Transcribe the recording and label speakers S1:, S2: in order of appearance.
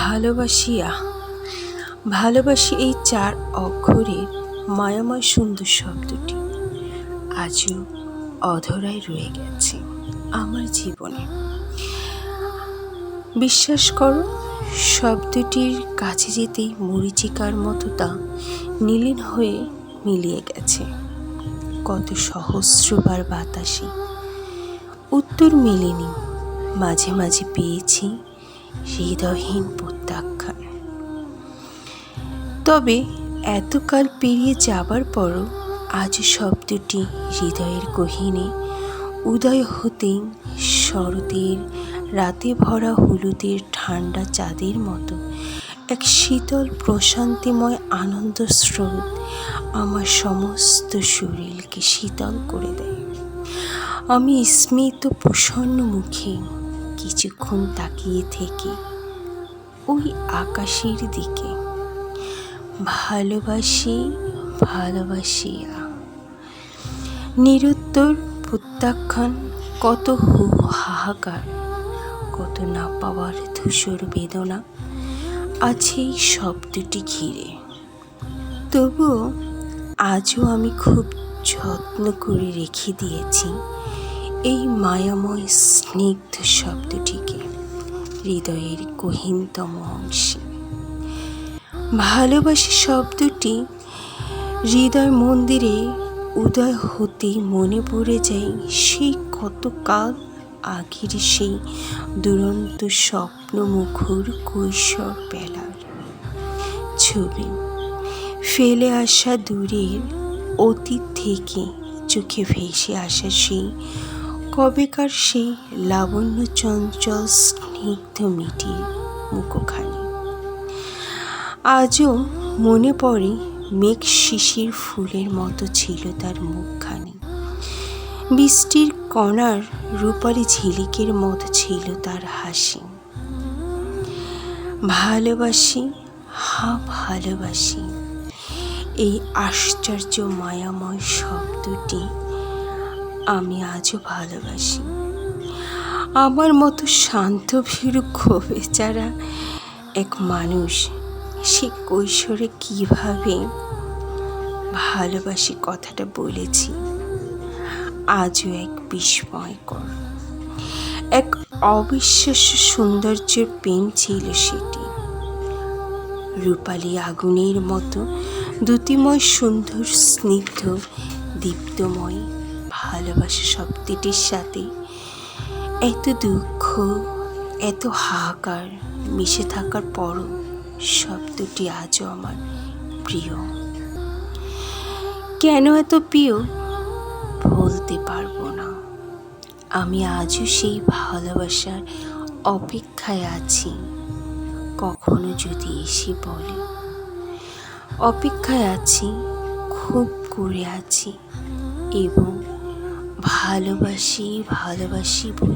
S1: ভালোবাসিয়া ভালোবাসি এই চার অক্ষরের মায়াময় সুন্দর শব্দটি আজও অধরাই রয়ে গেছে আমার জীবনে। বিশ্বাস করো, শব্দটির কাছে যেতেই মরীচিকার মতো তা নীলিন হয়ে মিলিয়ে গেছে কত সহস্রবার বাতাসে। উত্তর মেলেনি, মাঝে মাঝে পেয়েছি হৃদয়হীন প্রত্যাখ্যান। তবে এতকাল পেরিয়ে যাবার পরও আজ শব্দটি হৃদয়ের গহীনে উদয় হতেই শরতের রাতে ভরা হলুদের ঠান্ডা চাঁদের মতো এক শীতল প্রশান্তিময় আনন্দ স্রোত আমার সমস্ত শরীরকে শীতল করে দেয়। আমি স্মিত প্রসন্ন মুখে কিছুক্ষণ তাকিয়ে থেকে ওই আকাশের দিকে। ভালোবাসি ভালোবাসিয়া নিরুত্তর প্রত্যাখ্যান, কত হাহাকার, কত না পাওয়ার ধূসর বেদনা আছে এই শব্দটি ঘিরে। তবুও আজও আমি খুব যত্ন করে রেখে দিয়েছি এই মায়াময় স্নিগ্ধ শব্দটিকে হৃদয়ের গহীনতম অংশে। ভালোবাসি শব্দটি হৃদয় মন্দিরে উদয় হতেই মনে পড়ে যায় সেই কতকাল আগের সেই দুরন্ত স্বপ্ন মুখর কৈশোর বেলার ছবি। ফেলে আসা দূরের অতীত থেকে চোখে ভেসে আসা সেই কবেকার সেই লাবণ্য চঞ্চল স্নিগ্ধ মিটির মুখখানি। আজও মনে পড়ে মেঘ শিশির ফুলের মতো ছিল তার মুখখানি, বৃষ্টির কণার রূপালি ঝিলিকের মতো ছিল তার হাসি। ভালোবাসি ভালোবাসি এই আশ্চর্য মায়াময় শব্দটি আমি আজও ভালোবাসি। আমার মতো শান্ত ভীরু বেচারা এক মানুষ সে কৈশোরে কিভাবে ভালোবাসি কথাটা বলেছি আজও এক বিস্ময়কর, এক অবিশ্বাস্য সৌন্দর্যের পেন ছিল সেটি। রূপালী আগুনের মতো দ্যুতিময় সুন্দর স্নিগ্ধ দীপ্তময় ভালোবাসা শব্দটির সাথে এত দুঃখ, এত হাহাকার মিশে থাকার পরও শব্দটি আজও আমার প্রিয়। কেন এত প্রিয় বলতে পারবো না। আমি আজও সেই ভালোবাসার অপেক্ষায় আছি, কখনো যদি এসে বলে। অপেক্ষায় আছি, খুব করে আছি এবং ভালোবাসি ভালোবাসি বলে